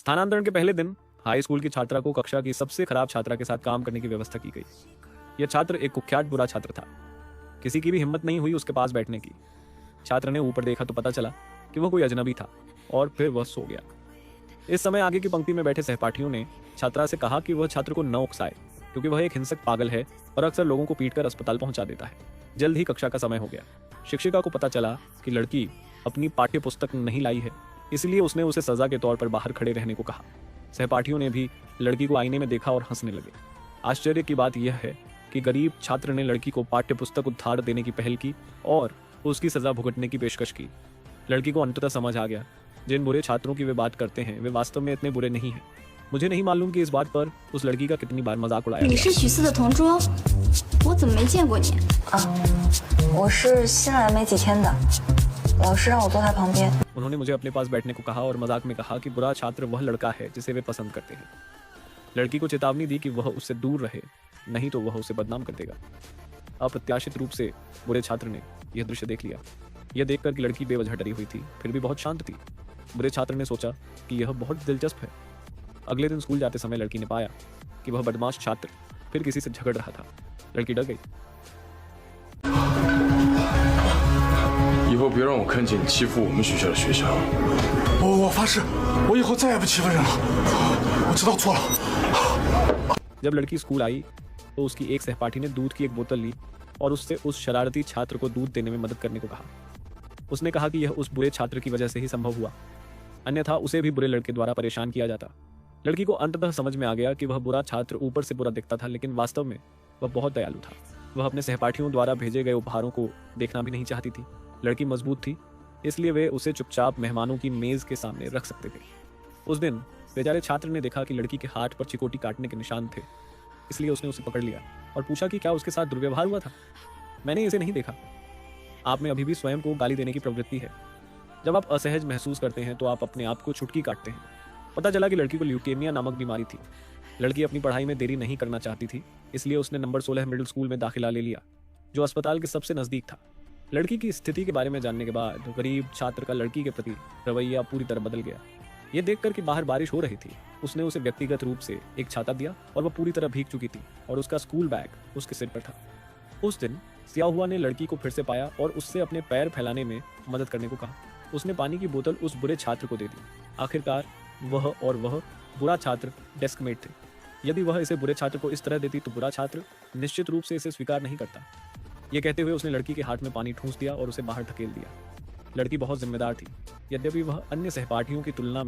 स्थानांतरण के पहले दिन हाई स्कूल की छात्रा को कक्षा की सबसे खराब छात्रा के साथ काम करने की व्यवस्था की गई। यह छात्र एक कुख्यात बुरा छात्र था। किसी की भी हिम्मत नहीं हुई उसके पास बैठने की। छात्र ने ऊपर देखा तो पता चला कि वह कोई अजनबी था और फिर वह सो गया। इस समय आगे की पंक्ति में बैठे सहपाठियों ने छात्रा से कहा कि वह छात्र को न उकसाए, क्योंकि वह एक हिंसक पागल है और अक्सर लोगों को पीटकर अस्पताल पहुंचा देता है। जल्द ही कक्षा का समय हो गया। शिक्षिका को पता चला कि लड़की अपनी पाठ्य पुस्तक नहीं लाई है, इसलिए उसने उसे सजा के तौर पर बाहर खड़े रहने को कहा। सहपाठियों ने भी लड़की को आईने में देखा और हंसने लगे। आश्चर्य की बात यह है कि गरीब छात्र ने लड़की को पाठ्य पुस्तक उधार देने की पहल की और उसकी सजा भुगतने की पेशकश की। लड़की को अंततः समझ आ गया, जिन बुरे छात्रों की वे बात करते हैं वे वास्तव में इतने बुरे नहीं हैं। मुझे नहीं मालूम कि इस बात पर उस लड़की का कितनी बार मजाक उड़ाया गया। 你是许四的同桌，我怎么没见过你？我是新来没几天的，老师让我坐他旁边。 उन्होंने मुझे अपने पास बैठने को कहा और मजाक में कहा कि बुरा छात्र वह लड़का है जिसे वे पसंद करते हैं। लड़की को चेतावनी दी कि वह उससे दूर रहे, नहीं तो वह उसे बदनाम कर देगा। अप्रत्याशित रूप से बुरे छात्र ने यह दृश्य देख लिया। यह देखकर कि लड़की बेवजह डरी हुई थी, फिर भी बहुत शांत थी। बुरे छात्र ने सोचा कि यह बहुत दिलचस्प है। अगले दिन स्कूल जाते समय लड़की ने पाया कि वह बदमाश छात्र फिर किसी से झगड़ रहा था। लड़की डर गई। 以后别让我看见你欺负我们学校的学生。我发誓，我以后再也不欺负人了。我知道错了。 जब लड़की स्कूल आई तो उसकी एक सहपाठी ने दूध की एक बोतल ली और उससे उस शरारती छात्र को दूध देने में मदद करने को कहा। उसने कहा कि यह उस बुरे छात्र की वजह से ही संभव हुआ, अन्यथा उसे भी बुरे लड़के द्वारा परेशान किया जाता। लड़की को अंततः समझ में आ गया कि वह बुरा छात्र ऊपर से बुरा दिखता था, लेकिन वास्तव में वह बहुत दयालु था। वह अपने सहपाठियों द्वारा भेजे गए उपहारों को देखना भी नहीं चाहती थी। लड़की मजबूत थी, इसलिए वे उसे चुपचाप मेहमानों की मेज के सामने रख सकते थे। उस दिन बेचारे छात्र ने देखा कि लड़की के हाथ पर चिकोटी काटने के निशान थे, इसलिए उसने उसे पकड़ लिया और पूछा कि क्या उसके साथ दुर्व्यवहार हुआ था। मैंने इसे नहीं देखा। आप में अभी भी स्वयं को गाली देने की प्रवृत्ति है। जब आप असहज महसूस करते हैं तो आप अपने आप को छुटकी काटते हैं। पता चला कि लड़की को ल्यूकेमिया नामक बीमारी थी। लड़की अपनी पढ़ाई में देरी नहीं करना चाहती थी, इसलिए उसने नंबर 16 मिडिल स्कूल में दाखिला ले लिया, जो अस्पताल के सबसे नज़दीक था। लड़की की स्थिति के बारे में जानने के बाद गरीब छात्र का लड़की के प्रति रवैया पूरी तरह बदल गया। ये देखकर कि बाहर बारिश हो रही थी, उसने उसे व्यक्तिगत रूप से एक छाता दिया और वह पूरी तरह भीग चुकी थी और उसका स्कूल बैग उसके सिर पर था। उस दिन सियाहुआ ने लड़की को फिर से पाया और उससे अपने पैर फैलाने में मदद करने को कहा। उसने पानी की बोतल उस बुरे छात्र को दे दी। आखिरकार वह और वह बुरा छात्र डेस्कमेट थे। यदि वह इसे बुरे छात्र को इस तरह देती तो बुरा छात्र निश्चित रूप से इसे स्वीकार नहीं करता। यह कहते हुए उसने लड़की के हाथ में पानी ठूंस दिया और उसे बाहर धकेल दिया। लड़की बहुत जिम्मेदार थी, यद्यपि वह अन्य सहपाठियों की तुलना में